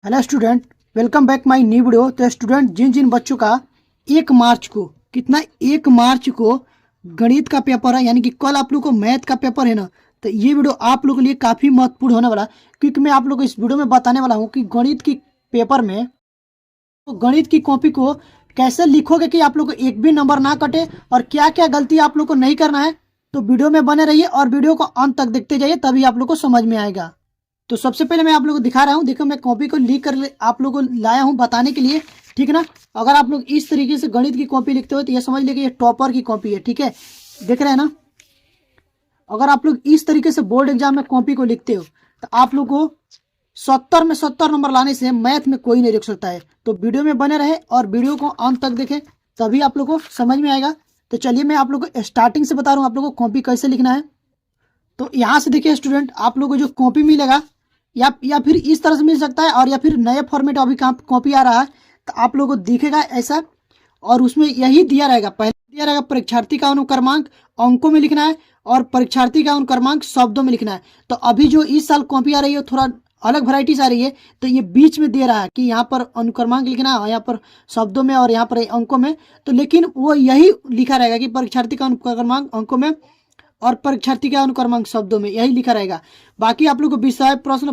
Hello student, welcome back my new video. तो student, जिन जिन बच्चों का 1 मार्च को कितना 1 मार्च को गणित का पेपर है, यानी कि कल आप लोग को मैथ का पेपर है ना, तो ये वीडियो आप लोगों के लिए काफ़ी महत्वपूर्ण होने वाला है, क्योंकि मैं आप लोग को इस वीडियो में बताने वाला हूँ कि गणित की पेपर में तो गणित की कॉपी को कैसे लिखोगे कि आप लोग को एक भी नंबर ना कटे और क्या क्या गलती आप लोग को नहीं करना है। तो वीडियो में बने रहिए और वीडियो को अंत तक देखते जाइए, तभी आप लोग को समझ में आएगा। तो सबसे पहले मैं आप लोगों को दिखा रहा हूँ, देखो मैं कॉपी को लिख कर आप लोगों को लाया हूँ बताने के लिए, ठीक है ना। अगर आप लोग इस तरीके से गणित की कॉपी लिखते हो तो ये समझ लीजिए कि ये टॉपर की कॉपी है, ठीक है। देख रहे हैं ना, अगर आप लोग इस तरीके से बोर्ड एग्जाम में कॉपी को लिखते हो तो आप लोग को 70 में 70 नंबर लाने से मैथ में कोई नहीं लिख सकता है। तो वीडियो में बने रहे और वीडियो को अंत तक देखें, तभी आप लोग को समझ में आएगा। तो चलिए मैं आप लोग को स्टार्टिंग से बता रहा हूँ आप लोग को कॉपी कैसे लिखना है। तो यहाँ से देखिए स्टूडेंट, आप लोग को जो कॉपी मिलेगा या फिर इस तरह से मिल सकता है, और या फिर नए फॉर्मेट अभी कॉपी आ रहा है तो आप लोगों को दिखेगा ऐसा, और उसमें यही दिया रहेगा, पहले दिया रहेगा परीक्षार्थी का अनुक्रमांक अंकों में लिखना है और परीक्षार्थी का अनुक्रमांक शब्दों में लिखना है। तो अभी जो इस साल कॉपी आ रही है थोड़ा अलग वैरायटीज आ रही है, तो ये बीच में दे रहा है कि यहाँ पर अनुक्रमांक लिखना है, यहाँ पर शब्दों में और यहाँ पर अंकों में। तो लेकिन वो यही लिखा रहेगा कि परीक्षार्थी का अनुक्रमांक अंकों में और परीक्षार्थी का अनुक्रमांक शब्दों में, यही लिखा रहेगा। बाकी आप लोग को विषय, प्रश्न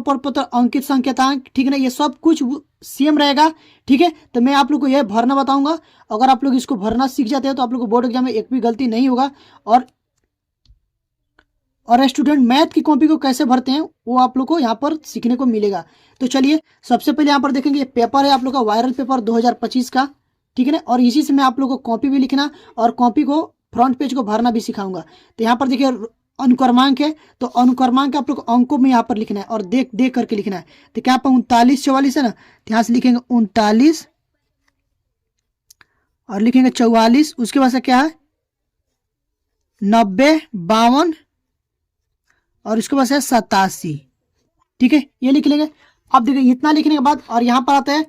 पत्र, अंकित संकेतांक, ठीक है ना, ये सब कुछ सेम रहेगा, ठीक है। तो मैं आप लोग को यह भरना बताऊंगा। अगर आप लोग इसको भरना सीख जाते हैं तो आप लोग को बोर्ड एग्जाम में एक भी गलती नहीं होगा। और स्टूडेंट, मैथ की कॉपी को कैसे भरते हैं वो आप लोग को यहाँ पर सीखने को मिलेगा। तो चलिए सबसे पहले यहाँ पर देखेंगे, ये पेपर है आप लोग का वायरल पेपर 2025 का, ठीक है ना। और इसी से मैं आप लोग को कॉपी भी लिखना और कॉपी को फ्रंट पेज को भरना भी सिखाऊंगा। तो यहाँ पर देखिए अनुक्रमांक है, तो अनुक्रमांक आप लोग को अंकों में यहाँ पर लिखना है और देख देख करके लिखना है। तो क्या पर 39 44 है ना, तो यहाँ से लिखेंगे 39 और लिखेंगे 44, उसके बाद से क्या है 90 52 और उसके बाद है 87, ठीक है, ये लिख लेंगे। अब देखिए इतना लिखने के बाद और यहाँ पर आता है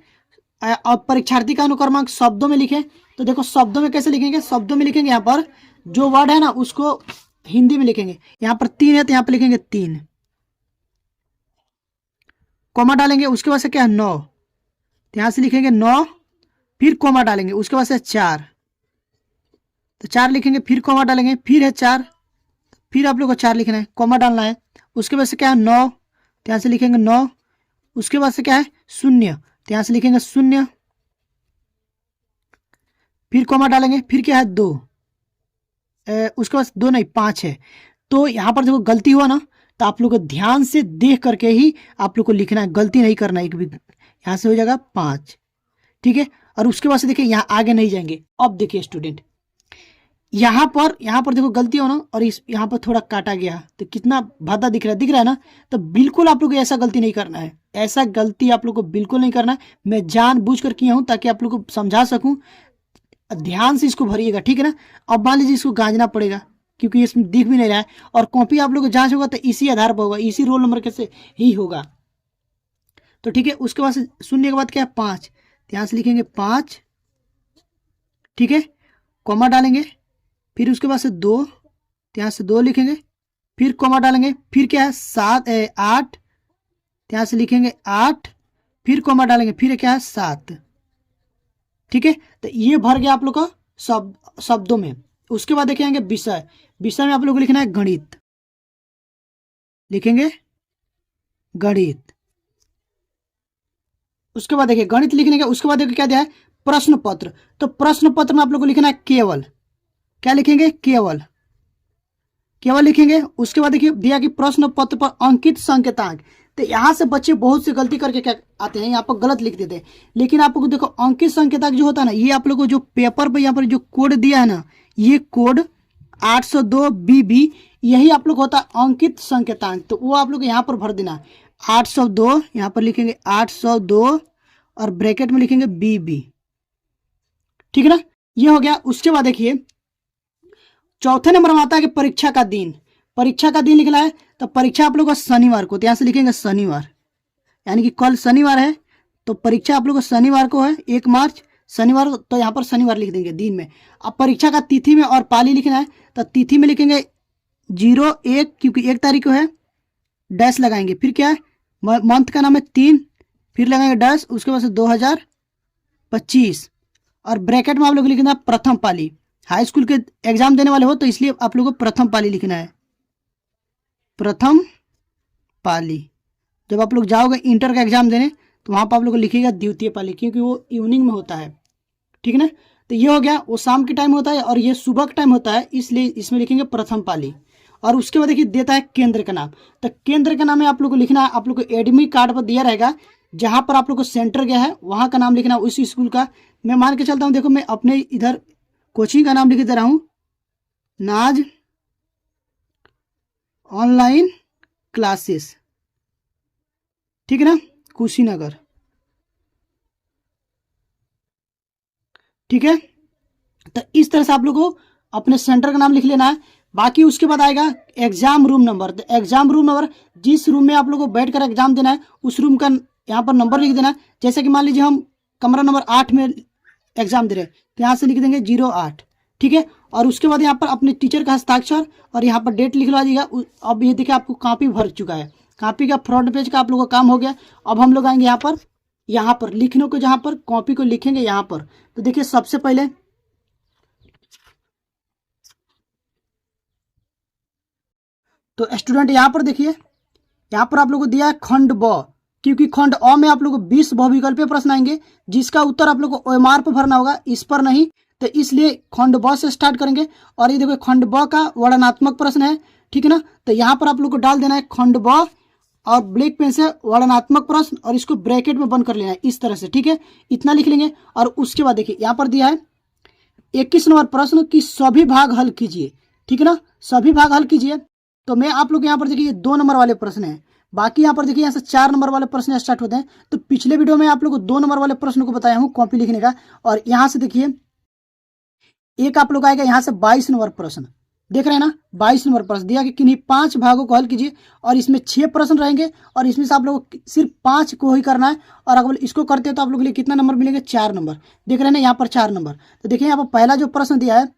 अब परीक्षार्थी का अनुक्रमांक शब्दों में लिखें। तो देखो शब्दों में कैसे लिखेंगे, शब्दों में लिखेंगे यहाँ पर जो वर्ड है ना उसको हिंदी में लिखेंगे। यहाँ पर 3 है तो यहाँ पर लिखेंगे 3, कॉमा डालेंगे, उसके बाद से क्या है 9, तो यहाँ से लिखेंगे 9, फिर कॉमा डालेंगे, उसके बाद से 4, तो 4 लिखेंगे, फिर कॉमा डालेंगे, फिर है 4, फिर आप लोग को 4 लिखना है, कॉमा डालना है, उसके बाद से क्या है 9, तो यहाँ से लिखेंगे 9, उसके बाद से क्या है 0, तो यहाँ से लिखेंगे 0, फिर कॉमा डालेंगे, फिर क्या है 2, उसके बाद 2 नहीं 5 है। तो यहाँ पर देखो गलती हुआ ना, तो आप लोग को ध्यान से देख करके ही आप लोग को लिखना है, गलती नहीं करना है एक भी। यहाँ से हो जाएगा 5, ठीक है। और उसके बाद से देखिए यहाँ आगे नहीं जाएंगे। अब देखिए स्टूडेंट, यहाँ पर देखो गलती हो ना, और इस यहाँ पर थोड़ा काटा गया तो कितना भादा दिख रहा है ना। तो बिल्कुल आप लोग को ऐसा गलती नहीं करना है, ऐसा गलती आप लोग को बिल्कुल नहीं करना है। मैं जानबूझ कर किया हूँ ताकि आप लोग को समझा सकूं। ध्यान से इसको भरिएगा, ठीक है ना। अब मान लीजिए इसको गांजना पड़ेगा क्योंकि इसमें दिख भी नहीं रहा है, और कॉपी आप लोग को जांच होगा तो इसी आधार पर होगा, इसी रोल नंबर के से ही होगा। तो ठीक है, उसके बाद शून्य के बाद क्या है 5, यहाँ से लिखेंगे 5, ठीक है, कॉमा डालेंगे, फिर उसके बाद से 2, यहाँ से 2 लिखेंगे, फिर कॉमा डालेंगे, फिर क्या है 7 8, यहाँ से लिखेंगे 8, फिर कॉमा डालेंगे, फिर क्या है 7, ठीक है। तो ये भर गया आप लोग को शब्दों में। उसके बाद देखेंगे विषय, विषय में आप लोग को लिखना है गणित, लिखेंगे गणित। उसके बाद देखिए गणित लिखने के उसके बाद देखिए क्या दिया है प्रश्न पत्र। तो प्रश्न पत्र में आप लोग को लिखना है केवल, क्या लिखेंगे केवल, केवल लिखेंगे। उसके बाद देखिए दिया कि प्रश्न पत्र पर अंकित संकेतांक। तो यहाँ से बच्चे बहुत सी गलती करके क्या आते हैं, यहाँ पर गलत लिख देते हैं। लेकिन आप लोग देखो अंकित संकेतांक जो होता है ना, ये आप लोग को जो पेपर पर यहाँ पर जो कोड दिया है ना, ये कोड 802 BB, यही आप लोग होता है अंकित संकेतांक। तो वो आप लोग यहाँ पर भर देना 802, यहाँ पर लिखेंगे 802 और ब्रैकेट में लिखेंगे BB, ठीक है ना, ये हो गया। उसके बाद देखिए चौथे नंबर में आता है कि परीक्षा का दिन, परीक्षा का दिन लिखना है। तो परीक्षा आप लोग का शनिवार को, तो यहाँ से लिखेंगे शनिवार, यानी कि कल शनिवार है तो परीक्षा आप लोग को शनिवार को है 1 मार्च शनिवार, तो यहाँ पर शनिवार लिख देंगे दिन में। अब परीक्षा का तिथि में और पाली लिखना है, तो तिथि में लिखेंगे 01 क्योंकि 1 तारीख को है, डैश लगाएंगे, फिर क्या है मंथ का नाम है 3, फिर लगाएंगे डैश, उसके बाद से 2025 और ब्रैकेट में आप लोग लिखना है प्रथम पाली। हाई स्कूल के एग्जाम देने वाले हो तो इसलिए आप लोगों को प्रथम पाली लिखना है, प्रथम पाली। जब आप लोग जाओगे इंटर का एग्जाम देने तो वहां पर आप लोग को लिखिएगा द्वितीय पाली, क्योंकि वो इवनिंग में होता है, ठीक है ना। तो ये हो गया, वो शाम के टाइम होता है और ये सुबह का टाइम होता है, इसलिए इसमें लिखेंगे प्रथम पाली। और उसके बाद देखिए देता है केंद्र का नाम, तो केंद्र का नाम है आप लोग को लिखना है, आप लोग को एडमिट कार्ड पर दिया रहेगा जहां पर आप लोग को सेंटर गया है वहां का नाम लिखना है, उस स्कूल का। मैं मान के चलता हूँ, देखो मैं अपने इधर कोचिंग का नाम लिख दे रहा हूँ, नाज ऑनलाइन क्लासेस, ठीक है ना, कुशीनगर, ठीक है। तो इस तरह से आप लोग को अपने सेंटर का नाम लिख लेना है। बाकी उसके बाद आएगा एग्जाम रूम नंबर। तो एग्जाम रूम नंबर, जिस रूम में आप लोग को बैठ कर एग्जाम देना है उस रूम का यहाँ पर नंबर लिख देना है। जैसे कि मान लीजिए हम कमरा नंबर 8 में एग्जाम दे रहे हैं तो यहाँ से लिख देंगे 08, ठीक है। और उसके बाद यहाँ पर अपने टीचर का हस्ताक्षर और यहाँ पर डेट लिखवा दीजिएगा। अब ये देखिए आपको कॉपी भर चुका है, कॉपी का फ्रंट पेज का आप लोगों का काम हो गया। अब हम लोग आएंगे यहाँ पर लिखने को, जहाँ पर कॉपी को लिखेंगे यहाँ पर। तो देखिए सबसे पहले तो स्टूडेंट यहाँ पर देखिए, यहाँ पर आप लोगों को दिया है खंड ब, क्योंकि खंड अ में आप लोग को 20 बहुविकल्पीय प्रश्न आएंगे जिसका उत्तर आप लोग को ओएमआर पर भरना होगा, इस पर नहीं। तो इसलिए खंड ब से स्टार्ट करेंगे। और ये देखो खंड ब का वर्णनात्मक प्रश्न है, ठीक है ना। तो यहाँ पर आप लोग को डाल देना है खंड ब और ब्लैक पेन से वर्णनात्मक प्रश्न और इसको ब्रैकेट में बंद कर लेना है इस तरह से, ठीक है। इतना लिख लेंगे। और उसके बाद देखिए यहाँ पर दिया है 21 नंबर प्रश्न की सभी भाग हल कीजिए, ठीक है ना, सभी भाग हल कीजिए। तो मैं आप लोग यहाँ पर देखिए 2 नंबर वाले प्रश्न हैं, बाकी यहाँ पर देखिए यहाँ से 4 नंबर वाले प्रश्न स्टार्ट होते हैं। तो पिछले वीडियो में आप लोग को 2 नंबर वाले प्रश्न को बताया हूँ कॉपी लिखने का। और यहाँ से देखिए एक आप लोग आएगा यहाँ से 22 नंबर प्रश्न, देख रहे हैं ना, 22 नंबर प्रश्न दिया कि किन्हीं 5 भागों को हल कीजिए। और इसमें 6 प्रश्न रहेंगे और इसमें से आप लोग सिर्फ 5 को ही करना है। और अगर इसको करते हैं तो आप लोग के लिए कितना नंबर मिलेंगे, 4 नंबर। देख रहे हैं ना यहाँ पर 4 नंबर। तो देखिए यहाँ पर पहला जो प्रश्न दिया है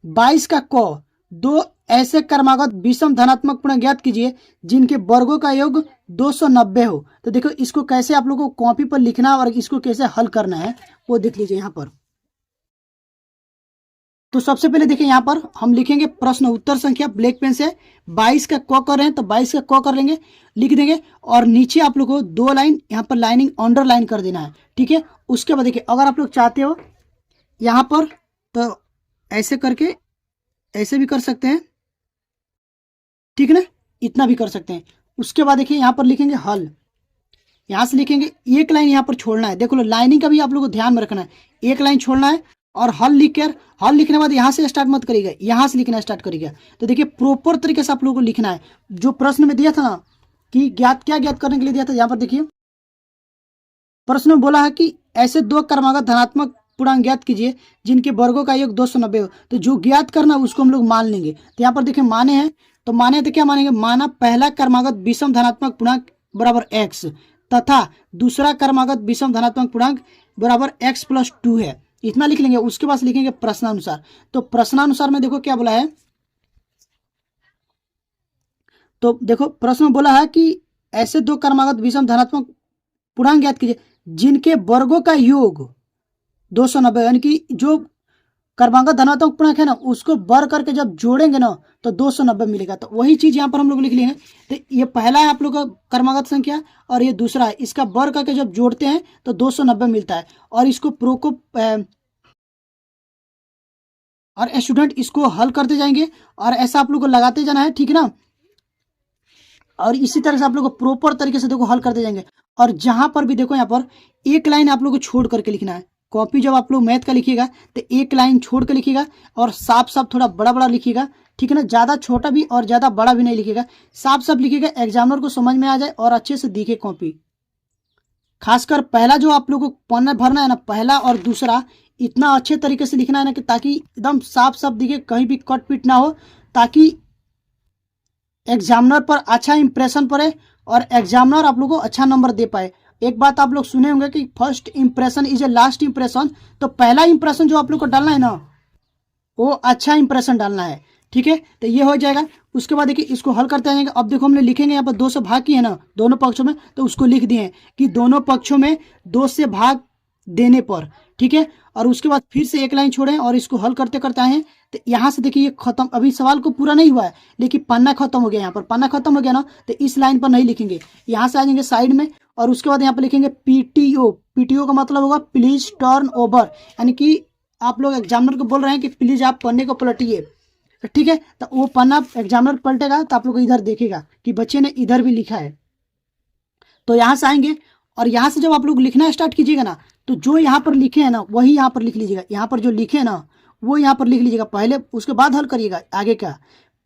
22 का क, 2 ऐसे क्रमागत विषम धनात्मक पूर्णांक ज्ञात कीजिए जिनके वर्गों का योग 290 हो। तो देखो इसको कैसे आप लोगों को कॉपी पर लिखना और इसको कैसे हल करना है वो देख लीजिए यहाँ पर। तो सबसे पहले देखिए यहाँ पर हम लिखेंगे प्रश्न उत्तर संख्या ब्लैक पेन से। 22 का क कर रहे हैं तो 22 का क कर लेंगे, लिख देंगे। और नीचे आप लोग को 2 लाइन यहाँ पर लाइनिंग अंडरलाइन कर देना है, ठीक है। उसके बाद देखिए अगर आप लोग चाहते हो यहाँ पर तो ऐसे करके ऐसे भी कर सकते हैं, ठीक है ना, इतना भी कर सकते हैं। उसके बाद देखिए यहाँ पर लिखेंगे हल, यहाँ से लिखेंगे एक लाइन यहाँ पर छोड़ना है। देखो लाइनिंग का भी आप लोगों को ध्यान में रखना है, एक लाइन छोड़ना है। और हल लिखकर, हल लिखने के बाद यहाँ से स्टार्ट मत करिएगा, यहाँ से लिखना स्टार्ट करिएगा। तो देखिए प्रॉपर तरीके से आप लोगों को लिखना है। जो प्रश्न में दिया था ना कि क्या ज्ञात करने के लिए दिया था, यहाँ पर देखिए प्रश्न में बोला है कि ऐसे 2 क्रमागत धनात्मक पूर्णांक ज्ञात कीजिए जिनके वर्गों का योग 290 हो। तो जो ज्ञात करना उसको हम लोग मान लेंगे। तो यहाँ पर देखिए माने हैं, तो माने तो क्या मानेंगे, माना पहला क्रमागत विषम धनात्मक पूर्णांक बराबर x तथा दूसरा क्रमागत विषम धनात्मक पूर्णांक बराबर x + 2 है, इतना लिख लेंगे। उसके बाद लिखेंगे प्रश्नानुसार। तो प्रश्नानुसार में देखो क्या बोला है, तो देखो प्रश्न में बोला है कि ऐसे 2 क्रमागत विषम धनात्मक पूर्णांक ज्ञात कीजिए जिनके वर्गों का योग 290, यानी कि जो क्रमागत धनात्मक पूर्णांक है ना उसको वर्ग करके जब जोड़ेंगे ना तो 290 मिलेगा। तो वही चीज यहाँ पर हम लोग लिख लेंगे। तो ये पहला है आप लोग का क्रमागत संख्या और ये दूसरा है, इसका वर्ग करके जब जोड़ते हैं तो 290 मिलता है। और इसको और स्टूडेंट इसको हल करते जाएंगे और ऐसा आप लोग को लगाते जाना है, ठीक है ना। और इसी तरह से आप लोग को प्रॉपर तरीके से देखो हल करते जाएंगे। और जहां पर भी देखो यहाँ पर एक लाइन आप लोग को छोड़ करके लिखना है। कॉपी जब आप लोग मैथ का लिखिएगा तो एक लाइन छोड़ कर लिखिएगा और साफ साफ थोड़ा बड़ा बड़ा लिखिएगा, ठीक है ना, ज्यादा छोटा भी और ज्यादा बड़ा भी नहीं लिखिएगा, साफ साफ लिखिएगा, एग्जामिनर को समझ में आ जाए और अच्छे से दिखे कॉपी। खासकर पहला जो आप लोग को पन्ना भरना है ना, पहला और दूसरा, इतना अच्छे तरीके से लिखना है ना कि ताकि एकदम साफ साफ दिखे, कहीं भी कट पीट ना हो, ताकि एग्जामिनर पर अच्छा इंप्रेशन पड़े और एग्जामिनर आप लोग को अच्छा नंबर दे पाए। एक बात आप लोग सुने होंगे कि first impression is a last impression. तो पहला इंप्रेशन जो आप लोग को डालना है ना वो अच्छा इंप्रेशन डालना है, ठीक है, तो ये हो जाएगा। उसके बाद देखिए इसको हल करते आएंगे। अब देखो हमने लिखेंगे यहाँ पर 2 से भाग किए है ना दोनों पक्षों में, तो उसको लिख दिए हैं कि दोनों पक्षों में 2 से भाग देने पर, ठीक है। और उसके बाद फिर से एक लाइन छोड़े और इसको हल करते करते आए हैं। तो यहाँ से देखिए ये खत्म, अभी सवाल को पूरा नहीं हुआ है लेकिन पन्ना खत्म हो गया। यहाँ पर पन्ना खत्म हो गया ना, तो इस लाइन पर नहीं लिखेंगे, यहाँ से आ जाएंगे साइड में और उसके बाद यहाँ पर लिखेंगे पीटीओ। पीटीओ का मतलब होगा प्लीज टर्न ओवर, यानी कि आप लोग एग्जामिनर को बोल रहे हैं कि प्लीज आप पन्ने को पलटिए, ठीक है। तो वो पन्ना एग्जामिनर पलटेगा तो आप लोग इधर देखेगा कि बच्चे ने इधर भी लिखा है। तो यहाँ से आएंगे और यहाँ से जब आप लोग लिखना स्टार्ट कीजिएगा ना, तो जो यहाँ पर लिखे हैं ना वही यहाँ पर लिख लीजिएगा। यहाँ पर जो लिखे हैं ना वो यहाँ पर लिख लीजिएगा पहले, उसके बाद हल करिएगा आगे का।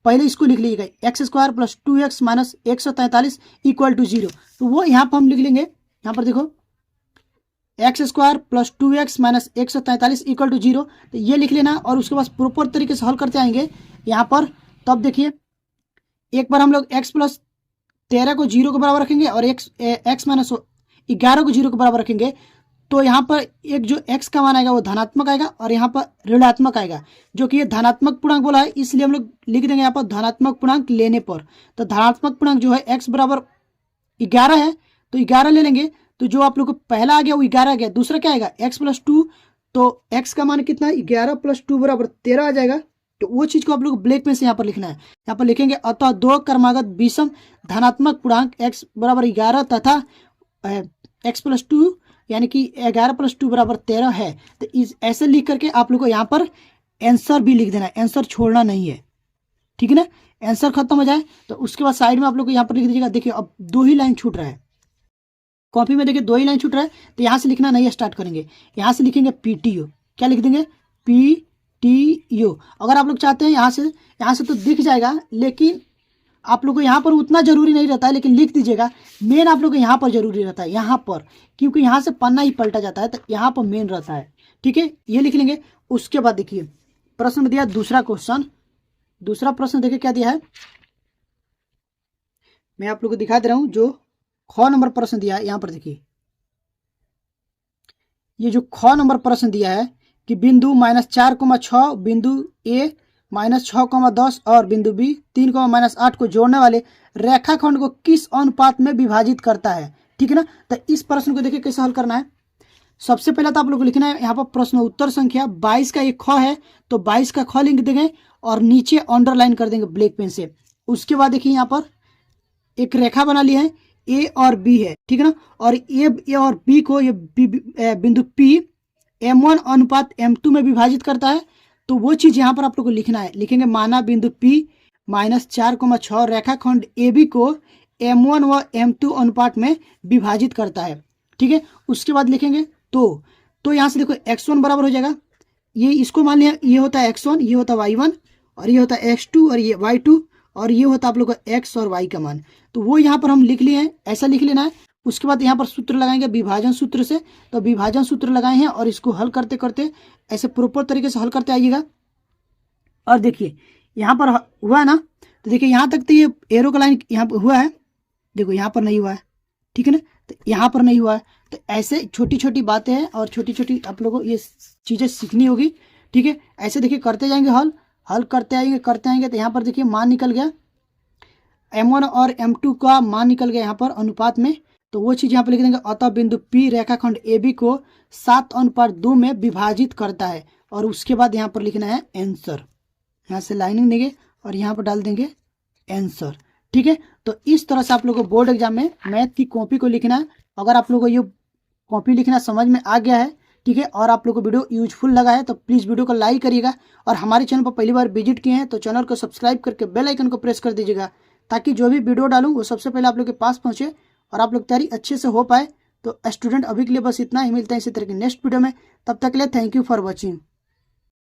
पहले इसको लिख लीजिएगा x² + 2x - 143 = 0। तो वो यहाँ पर हम लिख लेंगे, यहाँ पर देखो x² + 2x - 143 = 0। तो ये लिख लेना और उसके बाद प्रॉपर तरीके से हल करते आएंगे यहाँ पर। तब देखिए एक बार हम लोग x + 13 को 0 के बराबर रखेंगे और x - 11 को 0 के बराबर रखेंगे। तो यहाँ पर एक जो x का मान आएगा वो धनात्मक आएगा और यहाँ पर ऋणात्मक आएगा, जो कि ये धनात्मक पूर्णांक बोला है इसलिए हम लोग लिख देंगे यहाँ पर धनात्मक पूर्णांक लेने पर। तो धनात्मक पूर्णांक जो है x बराबर 11 है तो 11 ले लेंगे। तो जो आप लोग को पहला आ गया वो 11 आ गया, दूसरा क्या आएगा x + 2। तो x का मान कितना है 11 + 2 = 13 आ जाएगा। तो वो चीज को आप लोग ब्लैक में से यहाँ पर लिखना है। यहाँ पर लिखेंगे अतः 2 क्रमागत विषम धनात्मक पूर्णांक x बराबर 11 तथा x + 2 यानी कि 11 + 2 = 13 है। तो इस ऐसे लिख करके आप लोग को यहाँ पर आंसर भी लिख देना है, आंसर छोड़ना नहीं है, ठीक है ना। आंसर खत्म हो जाए तो उसके बाद साइड में आप लोग को यहाँ पर लिख दीजिएगा। देखिए अब 2 ही लाइन छूट रहा है कॉपी में, देखिए 2 ही लाइन छूट रहा है। तो यहाँ से लिखना नहीं स्टार्ट करेंगे, यहाँ से लिखेंगे पीटीओ। क्या लिख देंगे पीटीओ। अगर आप लोग चाहते हैं यहाँ से तो दिख जाएगा, लेकिन आप लोग को यहाँ पर उतना जरूरी नहीं रहता है, लेकिन लिख दीजिएगा। मेन आप लोग को यहाँ पर जरूरी रहता है, यहाँ पर, क्योंकि यहाँ से पन्ना ही पलटा जाता है तो यहाँ पर मेन रहता है, ठीक है। ये लिख लेंगे। उसके बाद देखिए प्रश्न में दिया दूसरा क्वेश्चन। दूसरा प्रश्न देखिए क्या दिया है, मैं आप लोग को दिखा दे रहा हूँ। जो ख नंबर प्रश्न दिया है यहाँ पर देखिए, ये जो ख नंबर प्रश्न दिया है कि बिंदु -4,6 बिंदु ए -6,10 और बिंदु बी 3,-8 को जोड़ने वाले रेखाखंड को किस अनुपात में विभाजित करता है, ठीक है ना। तो इस प्रश्न को देखिए कैसे हल करना है। सबसे पहले तो आप लोग को लिखना है यहाँ पर प्रश्न उत्तर संख्या 22 का एक ख है तो 22 का ख लिख देंगे और नीचे अंडरलाइन कर देंगे ब्लैक पेन से। उसके बाद देखिए यहाँ पर एक रेखा बना ली है, ए और बी है, ठीक है ना। और ए और बी को ये बिंदु P M1 अनुपात M2 में विभाजित करता है। तो वो चीज यहाँ पर आप लोग को लिखना है। लिखेंगे माना बिंदु P -4,6 रेखाखंड AB को M1 व M2 अनुपात में विभाजित करता है, ठीक है। उसके बाद लिखेंगे तो यहाँ से देखो x1 बराबर हो जाएगा, ये इसको मान लिया, ये होता है x1, ये होता है y1 और ये होता है x2 और ये y2 और ये होता है आप लोग का x और y का मान। तो वो यहाँ पर हम लिख लिए हैं, ऐसा लिख लेना है। उसके बाद यहाँ पर सूत्र लगाएंगे विभाजन सूत्र से। तो विभाजन सूत्र लगाए हैं और इसको हल करते करते ऐसे प्रॉपर तरीके से हल करते आइएगा। और देखिए यहाँ पर हुआ है ना, तो देखिए यहाँ तक तो ये एरो का लाइन यहाँ पर हुआ है, देखो यहाँ पर नहीं हुआ है, ठीक है ना। तो यहाँ पर नहीं हुआ है। तो ऐसे छोटी छोटी बातें हैं और छोटी छोटी आप लोगों को ये चीज़ें सीखनी होगी, ठीक है। ऐसे देखिए करते जाएंगे, हल करते आएंगे। तो यहाँ पर देखिए मान निकल गया, M1 और M2 का मान निकल गया यहाँ पर अनुपात में। तो वो चीज़ यहाँ पर लिख देंगे अतः बिंदु P रेखाखंड AB को 7:2 में विभाजित करता है। और उसके बाद यहाँ पर लिखना है आंसर, यहाँ से लाइनिंग देंगे और यहाँ पर डाल देंगे आंसर, ठीक है। तो इस तरह से आप लोगों को बोर्ड एग्जाम में मैथ की कॉपी को लिखना है। अगर आप लोगों को ये कॉपी लिखना समझ में आ गया है, ठीक है, और आप लोगों को वीडियो यूजफुल लगा है तो प्लीज़ वीडियो को लाइक करिएगा। और हमारे चैनल पर पहली बार विजिट किए हैं तो चैनल को सब्सक्राइब करके बेल आइकन को प्रेस कर दीजिएगा, ताकि जो भी वीडियो डालूं वो सबसे पहले आप लोग के पास पहुंचे और आप लोग तैयारी अच्छे से हो पाए। तो स्टूडेंट अभी के लिए बस इतना ही, मिलते हैं इसी तरह के नेक्स्ट वीडियो में। तब तक के लिए थैंक यू फॉर वॉचिंग।